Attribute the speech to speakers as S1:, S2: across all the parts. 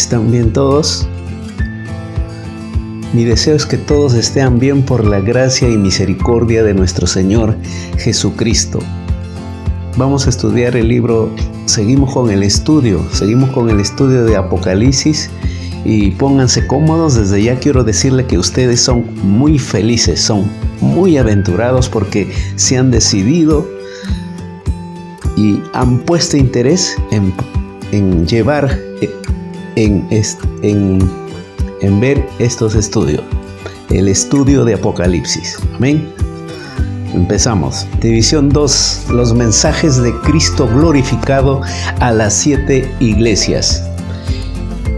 S1: ¿Están bien todos? Mi deseo es que todos estén bien por la gracia y misericordia de nuestro Señor Jesucristo. Vamos a estudiar el libro, seguimos con el estudio de Apocalipsis y pónganse cómodos. Desde ya quiero decirle que ustedes son muy felices, son muy aventurados porque se han decidido y han puesto interés en llevar, en ver estos estudios, el estudio de Apocalipsis. Amén. Empezamos. División 2. Los mensajes de Cristo glorificado a las 7 iglesias.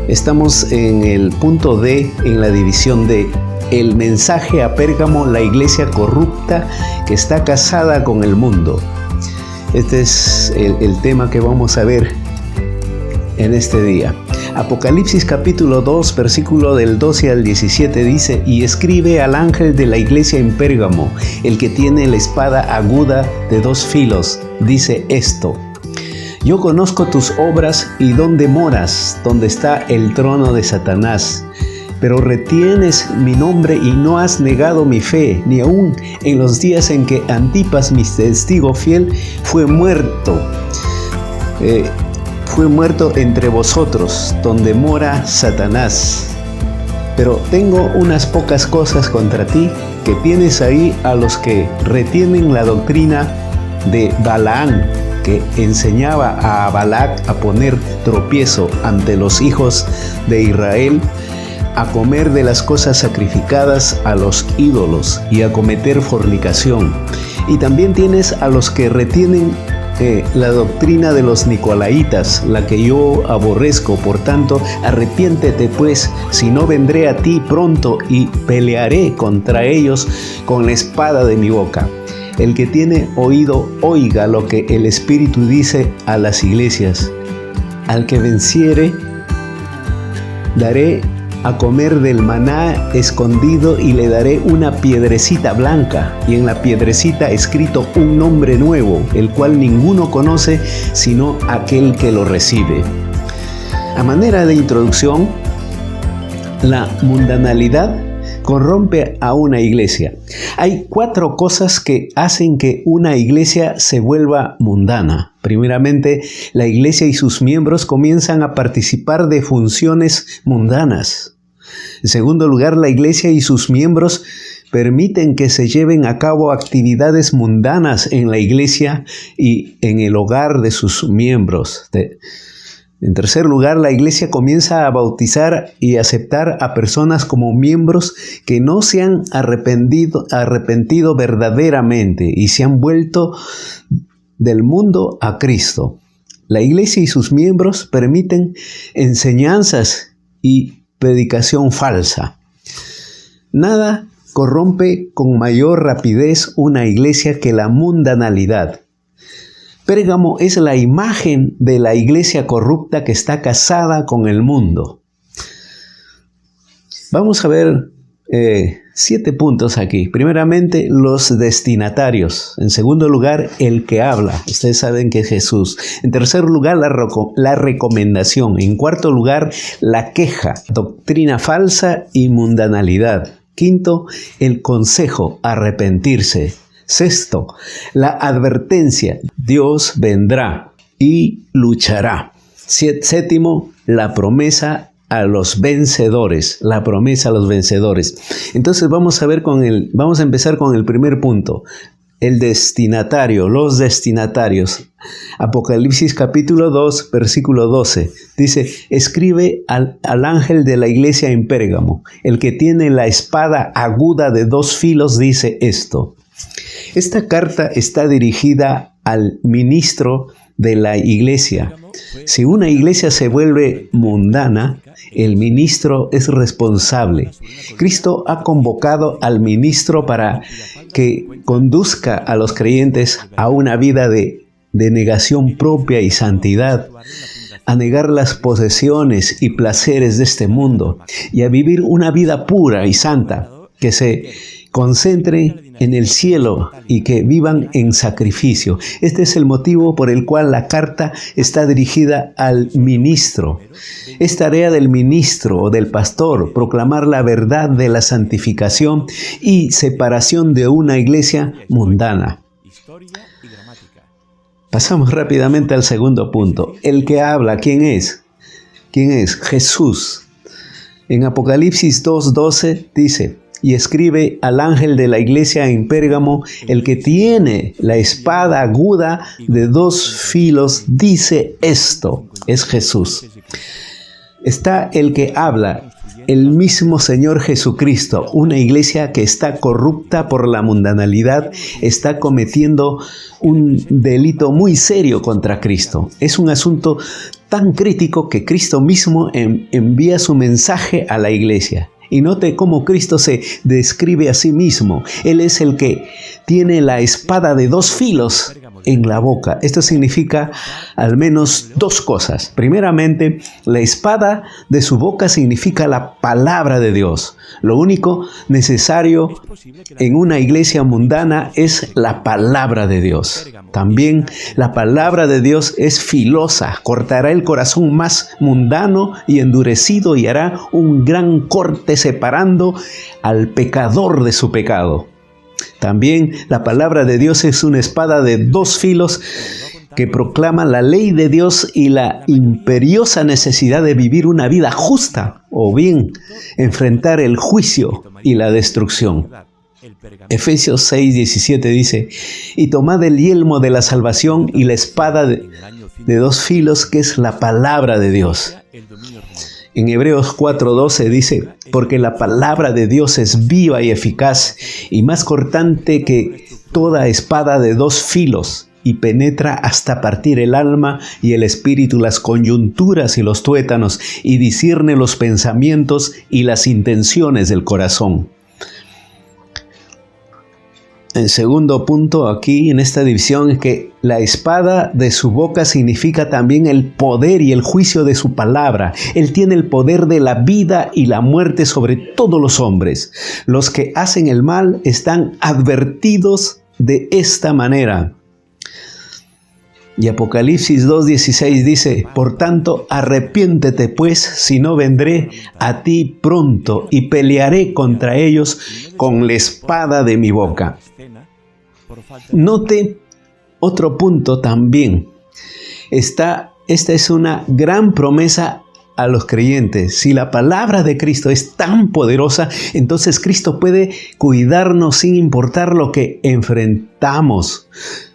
S1: Estamos en el punto D, en la división D. El mensaje a Pérgamo, la iglesia corrupta que está casada con el mundo. Este es el tema que vamos a ver en este día. Apocalipsis capítulo 2, versículo del 12 al 17 dice: y escribe al ángel de la iglesia en Pérgamo, el que tiene la espada aguda de 2 filos, dice esto: yo conozco tus obras y dónde moras, donde está el trono de Satanás, pero retienes mi nombre y no has negado mi fe, ni aun en los días en que Antipas, mi testigo fiel, fue muerto entre vosotros, donde mora Satanás. Pero tengo unas pocas cosas contra ti, que tienes ahí a los que retienen la doctrina de Balaán, que enseñaba a Balac a poner tropiezo ante los hijos de Israel, a comer de las cosas sacrificadas a los ídolos y a cometer fornicación. Y también tienes a los que retienen la doctrina de los Nicolaitas, la que yo aborrezco. Por tanto, arrepiéntete pues, si no vendré a ti pronto y pelearé contra ellos con la espada de mi boca. El que tiene oído, oiga lo que el Espíritu dice a las iglesias. Al que venciere, daré a comer del maná escondido y le daré una piedrecita blanca, y en la piedrecita escrito un nombre nuevo, el cual ninguno conoce sino aquel que lo recibe. A manera de introducción, la mundanalidad corrompe a una iglesia. Hay 4 cosas que hacen que una iglesia se vuelva mundana. Primeramente, la iglesia y sus miembros comienzan a participar de funciones mundanas. En segundo lugar, la iglesia y sus miembros permiten que se lleven a cabo actividades mundanas en la iglesia y en el hogar de sus miembros. En tercer lugar, la iglesia comienza a bautizar y aceptar a personas como miembros que no se han arrepentido verdaderamente y se han vuelto del mundo a Cristo. La iglesia y sus miembros permiten enseñanzas y predicación falsa. Nada corrompe con mayor rapidez una iglesia que la mundanalidad. Pérgamo es la imagen de la iglesia corrupta que está casada con el mundo. Vamos a ver 7 puntos aquí. Primeramente, los destinatarios. En segundo lugar, el que habla. Ustedes saben que es Jesús. En tercer lugar, la recomendación. En cuarto lugar, la queja, doctrina falsa y mundanalidad. Quinto, el consejo, arrepentirse. Sexto, la advertencia, Dios vendrá y luchará. Séptimo, la promesa a los vencedores, la promesa a los vencedores. Entonces vamos a empezar con el primer punto, el destinatario, los destinatarios. Apocalipsis capítulo 2, versículo 12, dice: escribe al ángel de la iglesia en Pérgamo, el que tiene la espada aguda de 2 filos, dice esto. Esta carta está dirigida al ministro de la iglesia. Si una iglesia se vuelve mundana, el ministro es responsable. Cristo ha convocado al ministro para que conduzca a los creyentes a una vida de negación propia y santidad, a negar las posesiones y placeres de este mundo y a vivir una vida pura y santa que se concentre en el cielo y que vivan en sacrificio. Este es el motivo por el cual la carta está dirigida al ministro. Es tarea del ministro o del pastor proclamar la verdad de la santificación y separación de una iglesia mundana. Pasamos rápidamente al segundo punto. El que habla, ¿quién es? ¿Quién es? Jesús. En Apocalipsis 2:12 dice: y escribe al ángel de la iglesia en Pérgamo, el que tiene la espada aguda de 2 filos, dice esto. Es Jesús. Está el que habla, el mismo Señor Jesucristo. Una iglesia que está corrupta por la mundanalidad, está cometiendo un delito muy serio contra Cristo. Es un asunto tan crítico que Cristo mismo envía su mensaje a la iglesia. Y note cómo Cristo se describe a sí mismo. Él es el que tiene la espada de 2 filos en la boca. Esto significa al menos 2 cosas. Primeramente, la espada de su boca significa la palabra de Dios. Lo único necesario en una iglesia mundana es la palabra de Dios. También la palabra de Dios es filosa, cortará el corazón más mundano y endurecido y hará un gran corte separando al pecador de su pecado. También la palabra de Dios es una espada de 2 filos que proclama la ley de Dios y la imperiosa necesidad de vivir una vida justa o bien enfrentar el juicio y la destrucción. Efesios 6:17 dice: y tomad el yelmo de la salvación y la espada de 2 filos, que es la palabra de Dios. En Hebreos 4:12 dice: porque la palabra de Dios es viva y eficaz y más cortante que toda espada de 2 filos y penetra hasta partir el alma y el espíritu, las coyunturas y los tuétanos, y discierne los pensamientos y las intenciones del corazón. El segundo punto aquí en esta división es que la espada de su boca significa también el poder y el juicio de su palabra. Él tiene el poder de la vida y la muerte sobre todos los hombres. Los que hacen el mal están advertidos de esta manera. Y Apocalipsis 2:16 dice: por tanto, arrepiéntete pues, si no vendré a ti pronto y pelearé contra ellos con la espada de mi boca. Note otro punto también. Esta es una gran promesa a los creyentes. Si la palabra de Cristo es tan poderosa, entonces Cristo puede cuidarnos sin importar lo que enfrentamos.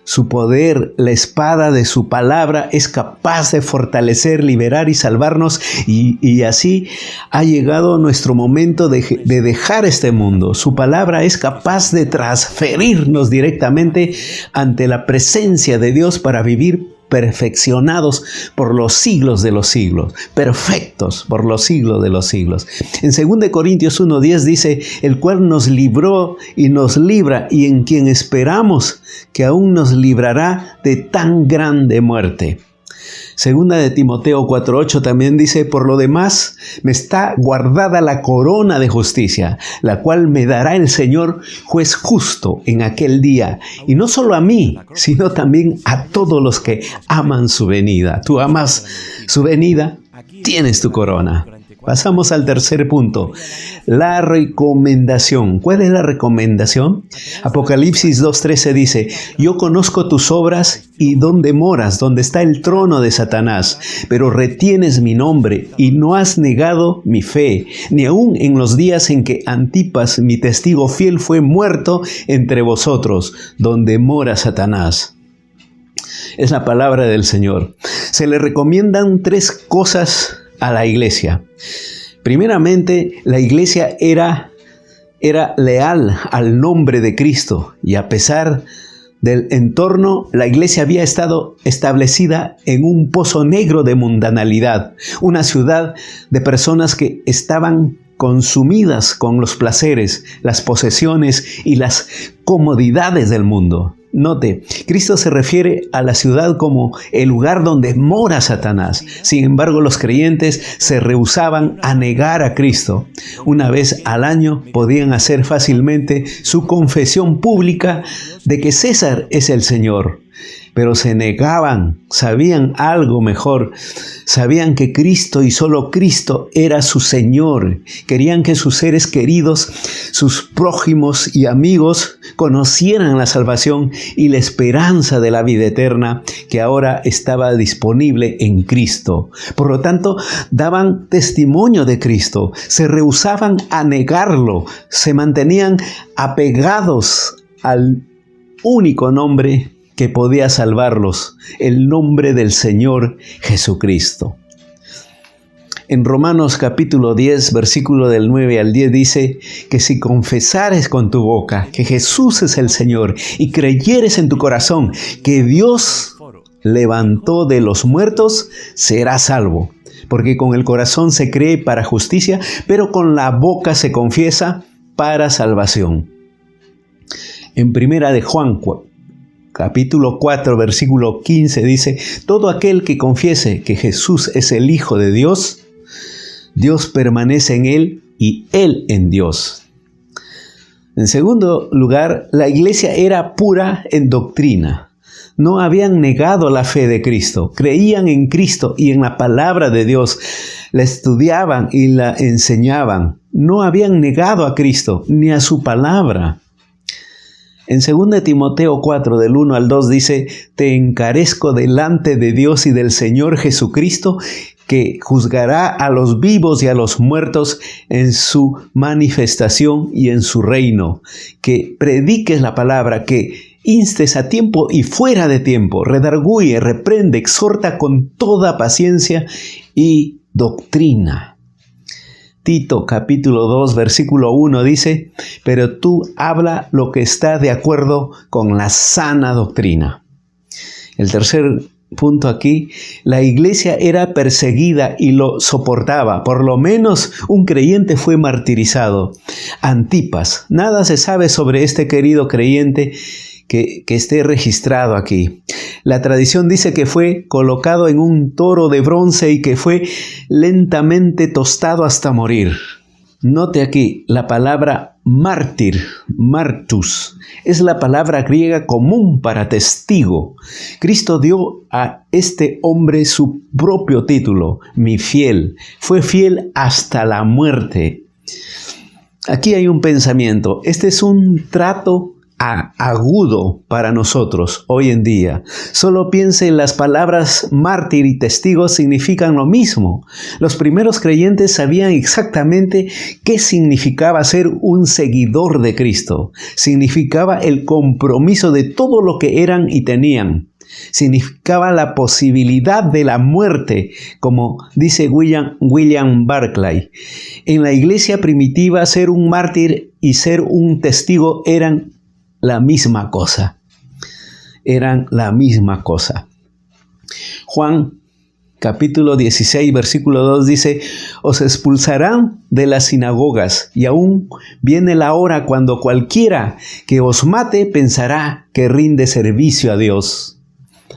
S1: Su poder, la espada de su palabra, es capaz de fortalecer, liberar y salvarnos, y así ha llegado nuestro momento de dejar este mundo. Su palabra es capaz de transferirnos directamente ante la presencia de Dios para vivir perfeccionados por los siglos de los siglos, perfectos por los siglos de los siglos. En 2 Corintios 1:10 dice: el cual nos libró y nos libra, y en quien esperamos que aún nos librará de tan grande muerte. Segunda de Timoteo 4:8 también dice: por lo demás, me está guardada la corona de justicia, la cual me dará el Señor, juez justo, en aquel día. Y no solo a mí, sino también a todos los que aman su venida. Tú amas su venida, tienes tu corona. Pasamos al tercer punto, la recomendación. ¿Cuál es la recomendación? Apocalipsis 2:13 dice: yo conozco tus obras y dónde moras, donde está el trono de Satanás, pero retienes mi nombre y no has negado mi fe, ni aun en los días en que Antipas, mi testigo fiel, fue muerto entre vosotros, donde mora Satanás. Es la palabra del Señor. Se le recomiendan 3 cosas a la iglesia. Primeramente, la iglesia era leal al nombre de Cristo, y a pesar del entorno, la iglesia había estado establecida en un pozo negro de mundanalidad, una ciudad de personas que estaban consumidas con los placeres, las posesiones y las comodidades del mundo. Note, Cristo se refiere a la ciudad como el lugar donde mora Satanás. Sin embargo, los creyentes se rehusaban a negar a Cristo. Una vez al año podían hacer fácilmente su confesión pública de que César es el Señor. Pero se negaban, sabían algo mejor, sabían que Cristo y solo Cristo era su Señor. Querían que sus seres queridos, sus prójimos y amigos conocieran la salvación y la esperanza de la vida eterna que ahora estaba disponible en Cristo. Por lo tanto, daban testimonio de Cristo, se rehusaban a negarlo, se mantenían apegados al único nombre que podía salvarlos, el nombre del Señor Jesucristo. En Romanos capítulo 10, versículo del 9 al 10 dice que si confesares con tu boca que Jesús es el Señor y creyeres en tu corazón que Dios levantó de los muertos, serás salvo. Porque con el corazón se cree para justicia, pero con la boca se confiesa para salvación. En primera de Juan capítulo 4, versículo 15 dice, todo aquel que confiese que Jesús es el Hijo de Dios, Dios permanece en él y él en Dios. En segundo lugar, la iglesia era pura en doctrina. No habían negado la fe de Cristo, creían en Cristo y en la palabra de Dios, la estudiaban y la enseñaban. No habían negado a Cristo ni a su palabra. En 2 Timoteo 4, del 1 al 2 dice, te encarezco delante de Dios y del Señor Jesucristo, que juzgará a los vivos y a los muertos en su manifestación y en su reino. Que prediques la palabra, que instes a tiempo y fuera de tiempo, redarguye, reprende, exhorta con toda paciencia y doctrina. Tito capítulo 2 versículo 1 dice, pero tú habla lo que está de acuerdo con la sana doctrina. El tercer punto aquí, la iglesia era perseguida y lo soportaba. Por lo menos un creyente fue martirizado. Antipas, nada se sabe sobre este querido creyente que esté registrado aquí. La tradición dice que fue colocado en un toro de bronce y que fue lentamente tostado hasta morir. Note aquí, la palabra mártir, martus, es la palabra griega común para testigo. Cristo dio a este hombre su propio título, mi fiel. Fue fiel hasta la muerte. Aquí hay un pensamiento. Este es un trato agudo para nosotros hoy en día. Solo piense en las palabras mártir y testigo significan lo mismo. Los primeros creyentes sabían exactamente qué significaba ser un seguidor de Cristo. Significaba el compromiso de todo lo que eran y tenían. Significaba la posibilidad de la muerte, como dice William Barclay. En la iglesia primitiva, ser un mártir y ser un testigo eran la misma cosa. Eran la misma cosa. Juan capítulo 16, versículo 2 dice, os expulsarán de las sinagogas y aún viene la hora cuando cualquiera que os mate pensará que rinde servicio a Dios.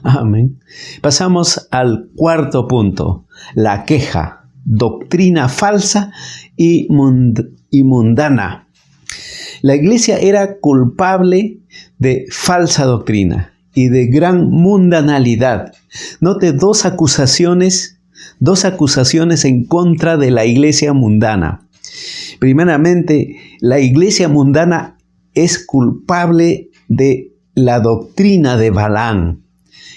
S1: Amén. Pasamos al cuarto punto, la queja, doctrina falsa y mundana. La iglesia era culpable de falsa doctrina y de gran mundanalidad. Note dos acusaciones en contra de la iglesia mundana. Primeramente, la iglesia mundana es culpable de la doctrina de Balaam.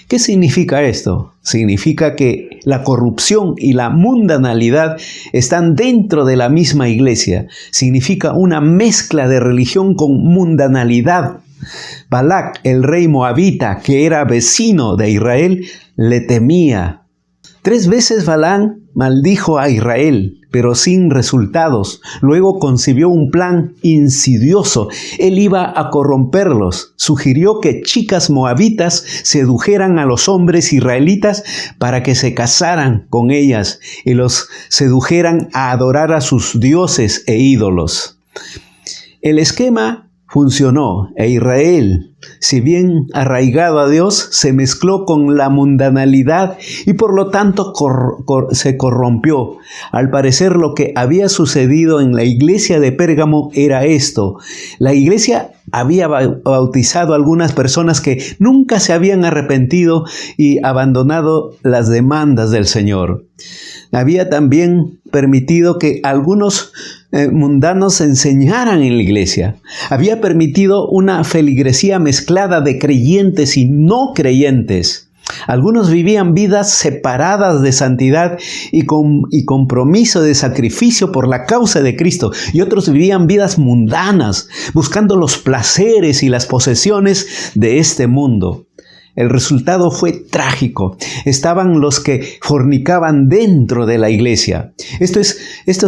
S1: ¿Qué significa esto? Significa que la corrupción y la mundanalidad están dentro de la misma iglesia. Significa una mezcla de religión con mundanalidad. Balac, el rey moabita, que era vecino de Israel, le temía. 3 veces Balaam maldijo a Israel, pero sin resultados. Luego concibió un plan insidioso. Él iba a corromperlos. Sugirió que chicas moabitas sedujeran a los hombres israelitas para que se casaran con ellas y los sedujeran a adorar a sus dioses e ídolos. El esquema funcionó e Israel si bien arraigado a Dios, se mezcló con la mundanalidad y por lo tanto se corrompió. Al parecer lo que había sucedido en la iglesia de Pérgamo era esto. La iglesia había bautizado a algunas personas que nunca se habían arrepentido y abandonado las demandas del Señor. Había también permitido que algunos mundanos enseñaran en la iglesia. Había permitido una feligresía mezclada de creyentes y no creyentes. Algunos vivían vidas separadas de santidad y compromiso de sacrificio por la causa de Cristo. Y otros vivían vidas mundanas, buscando los placeres y las posesiones de este mundo. El resultado fue trágico. Estaban los que fornicaban dentro de la iglesia. Estos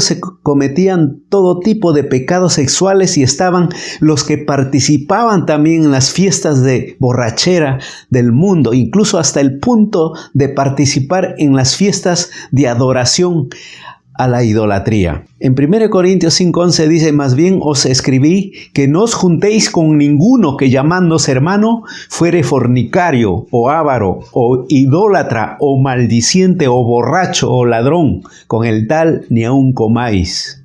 S1: se cometían todo tipo de pecados sexuales y estaban los que participaban también en las fiestas de borrachera del mundo, incluso hasta el punto de participar en las fiestas de adoración a la idolatría. En 1 Corintios 5:11 dice: más bien os escribí que no os juntéis con ninguno que llamándose hermano fuere fornicario o avaro o idólatra o maldiciente o borracho o ladrón, con el tal ni aun comáis.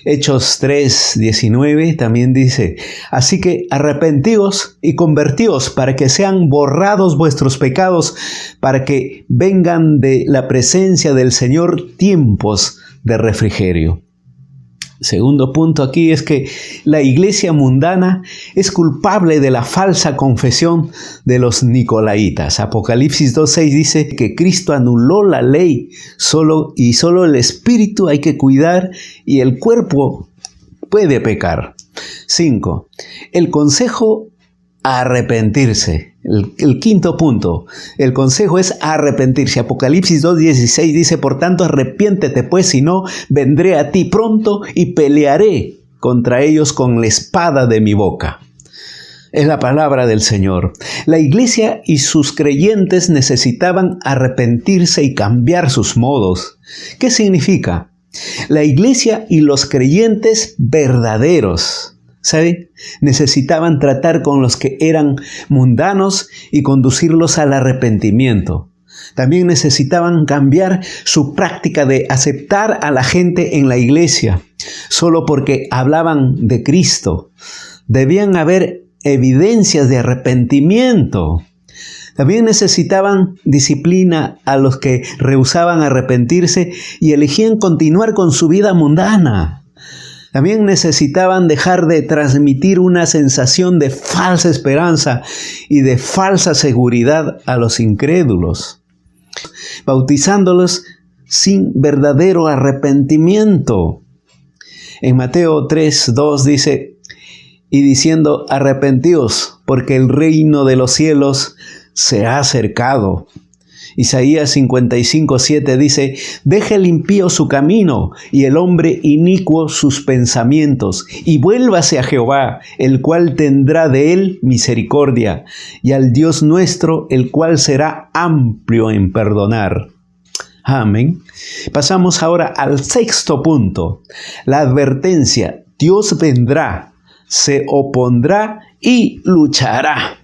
S1: Hechos 3:19 también dice: así que arrepentíos y convertíos para que sean borrados vuestros pecados, para que vengan de la presencia del Señor tiempos de refrigerio. Segundo punto aquí es que la iglesia mundana es culpable de la falsa confesión de los nicolaitas. Apocalipsis 2:6 dice que Cristo anuló la ley, solo el espíritu hay que cuidar y el cuerpo puede pecar. 5. El consejo a arrepentirse. El quinto punto, el consejo es arrepentirse. Apocalipsis 2:16 dice: por tanto arrepiéntete pues, si no, vendré a ti pronto y pelearé contra ellos con la espada de mi boca. Es la palabra del Señor. La iglesia y sus creyentes necesitaban arrepentirse y cambiar sus modos. ¿Qué significa? La iglesia y los creyentes verdaderos, ¿saben? Necesitaban tratar con los que eran mundanos y conducirlos al arrepentimiento. También necesitaban cambiar su práctica de aceptar a la gente en la iglesia solo porque hablaban de Cristo. Debían haber evidencias de arrepentimiento. También necesitaban disciplina a los que rehusaban arrepentirse y elegían continuar con su vida mundana. También necesitaban dejar de transmitir una sensación de falsa esperanza y de falsa seguridad a los incrédulos, bautizándolos sin verdadero arrepentimiento. En Mateo 3:2 dice: y diciendo, arrepentíos, porque el reino de los cielos se ha acercado. Isaías 55:7 dice: deje el impío su camino y el hombre inicuo sus pensamientos, y vuélvase a Jehová, el cual tendrá de él misericordia, y al Dios nuestro, el cual será amplio en perdonar. Amén. Pasamos ahora al sexto punto, la advertencia: Dios vendrá, se opondrá y luchará.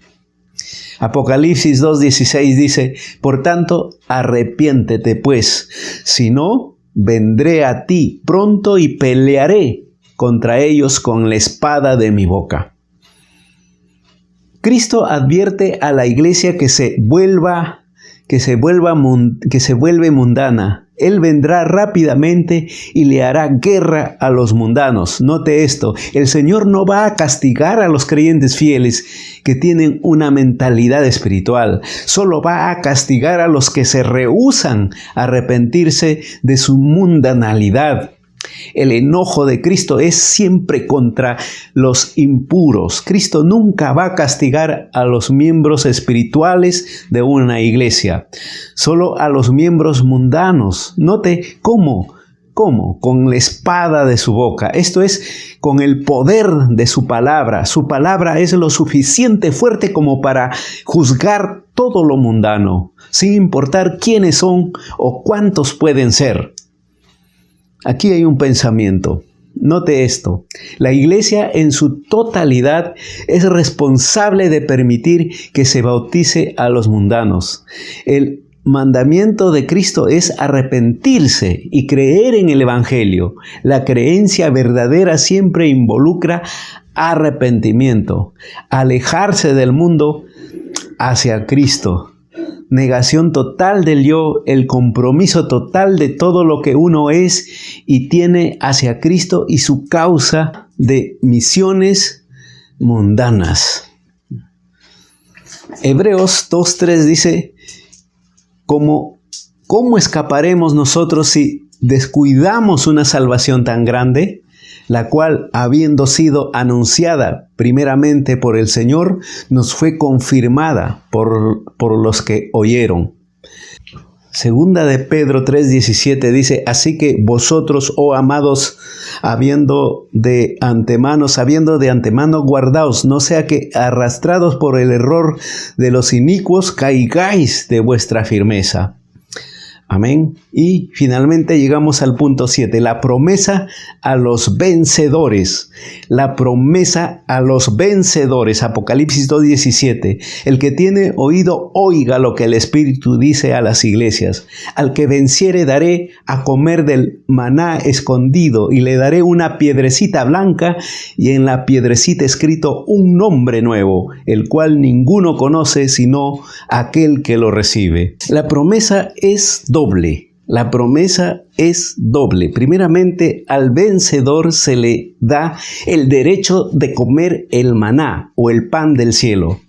S1: Apocalipsis 2:16 dice: por tanto, arrepiéntete pues, si no, vendré a ti pronto y pelearé contra ellos con la espada de mi boca. Cristo advierte a la iglesia que se vuelve mundana. Él vendrá rápidamente y le hará guerra a los mundanos. Note esto: el Señor no va a castigar a los creyentes fieles que tienen una mentalidad espiritual. Solo va a castigar a los que se rehúsan a arrepentirse de su mundanalidad. El enojo de Cristo es siempre contra los impuros. Cristo nunca va a castigar a los miembros espirituales de una iglesia, solo a los miembros mundanos. Note cómo, con la espada de su boca. Esto es, con el poder de su palabra. Su palabra es lo suficiente fuerte como para juzgar todo lo mundano, sin importar quiénes son o cuántos pueden ser. Aquí hay un pensamiento. note esto, la iglesia en su totalidad es responsable de permitir que se bautice a los mundanos. El mandamiento de Cristo es arrepentirse y creer en el Evangelio. La creencia verdadera siempre involucra arrepentimiento, alejarse del mundo hacia Cristo. Negación total del yo, el compromiso total de todo lo que uno es y tiene hacia Cristo y su causa de misiones mundanas. Hebreos 2:3 dice, ¿cómo escaparemos nosotros si descuidamos una salvación tan grande? La cual, habiendo sido anunciada primeramente por el Señor, nos fue confirmada por los que oyeron. Segunda de Pedro 3:17 dice, así que vosotros, oh amados, sabiendo de antemano guardaos, no sea que arrastrados por el error de los inicuos caigáis de vuestra firmeza. Amén. Y finalmente llegamos al punto 7, la promesa a los vencedores. La promesa a los vencedores. Apocalipsis 2:17. El que tiene oído, oiga lo que el Espíritu dice a las iglesias. Al que venciere daré a comer del maná escondido y le daré una piedrecita blanca y en la piedrecita escrito un nombre nuevo, el cual ninguno conoce sino aquel que lo recibe. La promesa es doble. La promesa es doble. Primeramente, al vencedor se le da el derecho de comer el maná o el pan del cielo.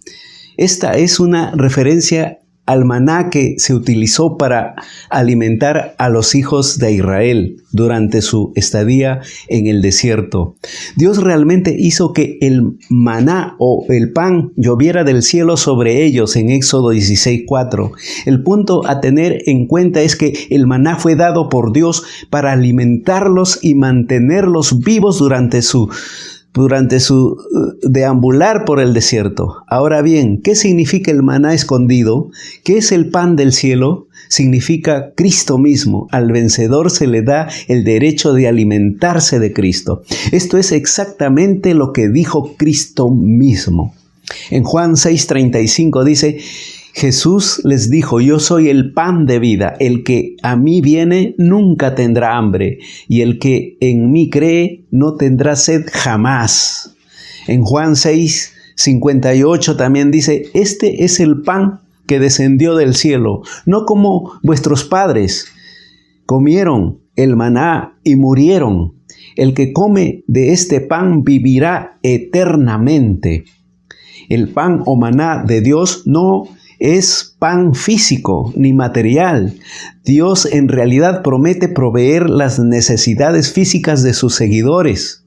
S1: Esta es una referencia al maná que se utilizó para alimentar a los hijos de Israel durante su estadía en el desierto. Dios realmente hizo que el maná o el pan lloviera del cielo sobre ellos en Éxodo 16:4. El punto a tener en cuenta es que el maná fue dado por Dios para alimentarlos y mantenerlos vivos durante su deambular por el desierto. Ahora bien, ¿qué significa el maná escondido? ¿Qué es el pan del cielo? Significa Cristo mismo. Al vencedor se le da el derecho de alimentarse de Cristo. Esto es exactamente lo que dijo Cristo mismo. En Juan 6:35 dice, Jesús les dijo, yo soy el pan de vida, el que a mí viene nunca tendrá hambre, y el que en mí cree no tendrá sed jamás. En Juan 6:58 también dice, este es el pan que descendió del cielo, no como vuestros padres comieron el maná y murieron. El que come de este pan vivirá eternamente. El pan o maná de Dios no es pan físico ni material. Dios en realidad promete proveer las necesidades físicas de sus seguidores.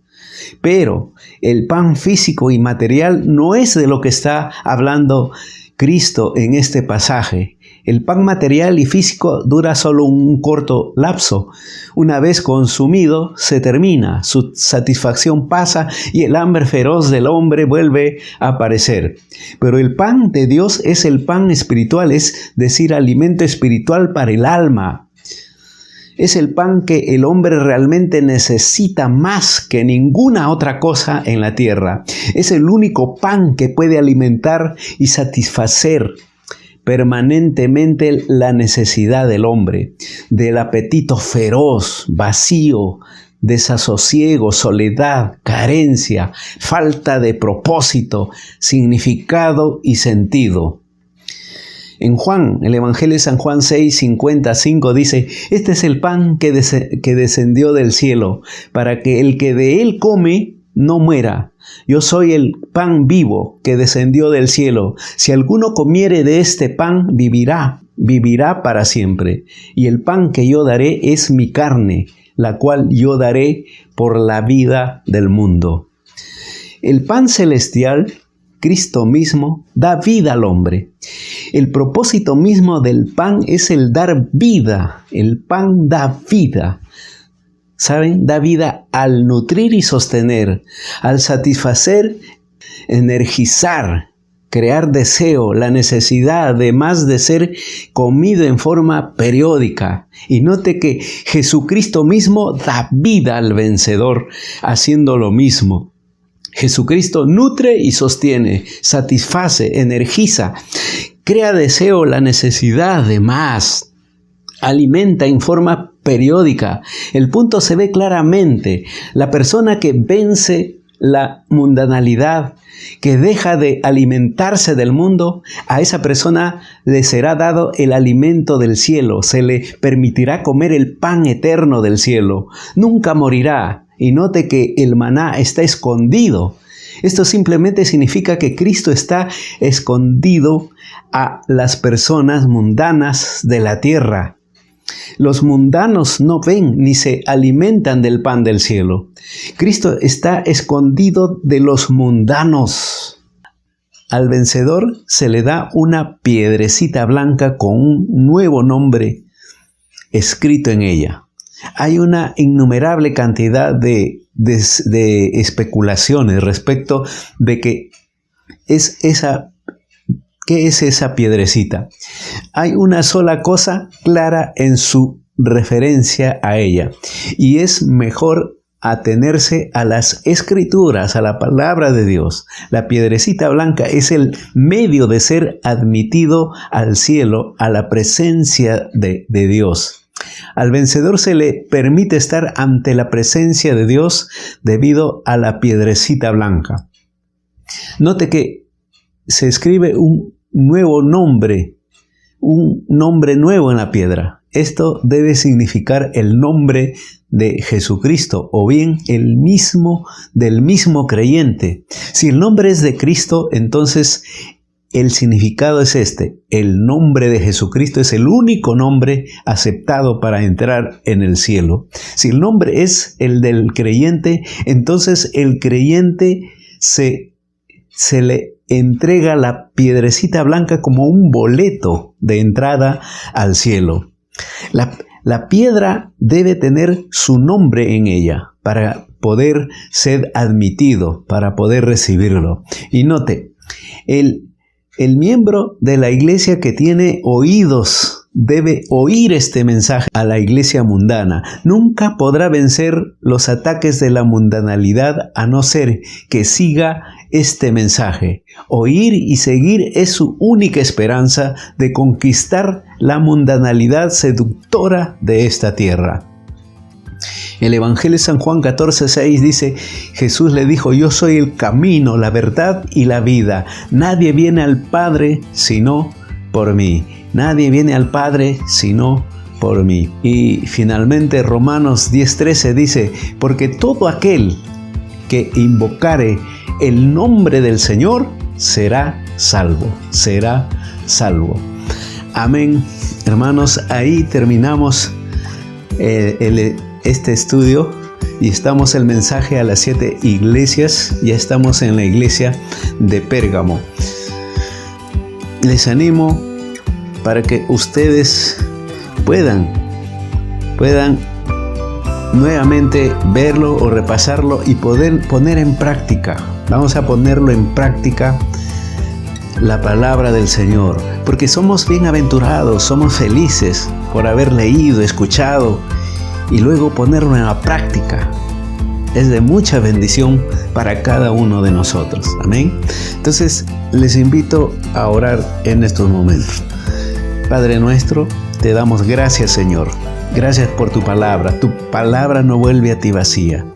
S1: Pero el pan físico y material no es de lo que está hablando Cristo en este pasaje. El pan material y físico dura solo un corto lapso. Una vez consumido, se termina, su satisfacción pasa y el hambre feroz del hombre vuelve a aparecer. Pero el pan de Dios es el pan espiritual, es decir, alimento espiritual para el alma. Es el pan que el hombre realmente necesita más que ninguna otra cosa en la tierra. Es el único pan que puede alimentar y satisfacer permanentemente la necesidad del hombre, del apetito feroz, vacío, desasosiego, soledad, carencia, falta de propósito, significado y sentido. En Juan, el Evangelio de San Juan 6:55 dice, este es el pan que descendió del cielo, para que el que de él come no muera. Yo soy el pan vivo que descendió del cielo. Si alguno comiere de este pan, vivirá para siempre. Y el pan que yo daré es mi carne, la cual yo daré por la vida del mundo. El pan celestial, Cristo mismo, da vida al hombre. El propósito mismo del pan es el dar vida. El pan da vida. ¿Saben? Da vida al nutrir y sostener, al satisfacer, energizar, crear deseo, la necesidad, además de ser comido en forma periódica. Y note que Jesucristo mismo da vida al vencedor haciendo lo mismo. Jesucristo nutre y sostiene, satisface, energiza, crea deseo, la necesidad de más, alimenta en forma periódica. El punto se ve claramente. La persona que vence la mundanalidad, que deja de alimentarse del mundo, a esa persona le será dado el alimento del cielo, se le permitirá comer el pan eterno del cielo, nunca morirá. Y note que el maná está escondido. Esto simplemente significa que Cristo está escondido a las personas mundanas de la tierra. Los mundanos no ven ni se alimentan del pan del cielo. Cristo está escondido de los mundanos. Al vencedor se le da una piedrecita blanca con un nuevo nombre escrito en ella. Hay una innumerable cantidad de especulaciones respecto de qué es esa piedrecita. Hay una sola cosa clara en su referencia a ella, y es mejor atenerse a las Escrituras, a la palabra de Dios. La piedrecita blanca es el medio de ser admitido al cielo, a la presencia de Dios. Al vencedor se le permite estar ante la presencia de Dios debido a la piedrecita blanca. Note que se escribe un nombre nuevo en la piedra. Esto debe significar el nombre de Jesucristo o bien del mismo creyente. Si el nombre es de Cristo, entonces el significado es este: el nombre de Jesucristo es el único nombre aceptado para entrar en el cielo. Si el nombre es el del creyente, entonces el creyente se le entrega la piedrecita blanca como un boleto de entrada al cielo. La piedra debe tener su nombre en ella para poder ser admitido, para poder recibirlo. Y note, el miembro de la iglesia que tiene oídos debe oír este mensaje a la iglesia mundana. Nunca podrá vencer los ataques de la mundanalidad a no ser que siga este mensaje. Oír y seguir es su única esperanza de conquistar la mundanalidad seductora de esta tierra. El Evangelio de San Juan 14:6 dice: Jesús le dijo: yo soy el camino, la verdad y la vida. Nadie viene al Padre sino por mí. Nadie viene al Padre sino por mí. Y finalmente Romanos 10:13 dice: porque todo aquel que invocare el nombre del Señor será salvo. Será salvo. Amén. Hermanos, ahí terminamos este estudio y estamos el mensaje a las 7 iglesias. Ya estamos en la iglesia de Pérgamo. Les animo para que ustedes puedan nuevamente verlo o repasarlo y poder poner en práctica. Vamos a ponerlo en práctica, la palabra del Señor, porque somos bienaventurados, somos felices por haber leído, escuchado y luego ponerlo en la práctica. Es de mucha bendición para cada uno de nosotros. Amén. Entonces les invito a orar en estos momentos. Padre nuestro, te damos gracias, Señor. Gracias por tu palabra. Tu palabra no vuelve a ti vacía.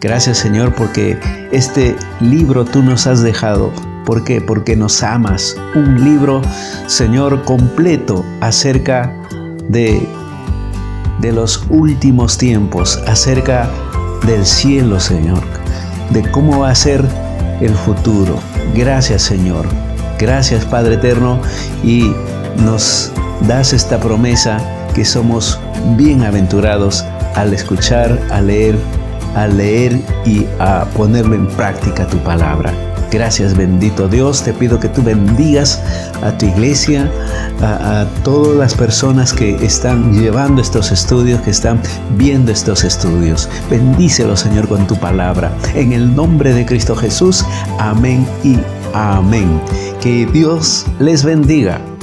S1: Gracias, Señor, porque este libro tú nos has dejado. ¿Por qué? Porque nos amas. Un libro, Señor, completo acerca de los últimos tiempos, acerca del cielo, Señor, de cómo va a ser el futuro. Gracias, Señor. Gracias, Padre eterno, y nos das esta promesa que somos bienaventurados al escuchar, a leer y a ponerlo en práctica tu palabra. Gracias, bendito Dios. Te pido que tú bendigas a tu iglesia, a todas las personas que están llevando estos estudios, que están viendo estos estudios. Bendícelos, Señor, con tu palabra. En el nombre de Cristo Jesús. Amén y amén. Que Dios les bendiga.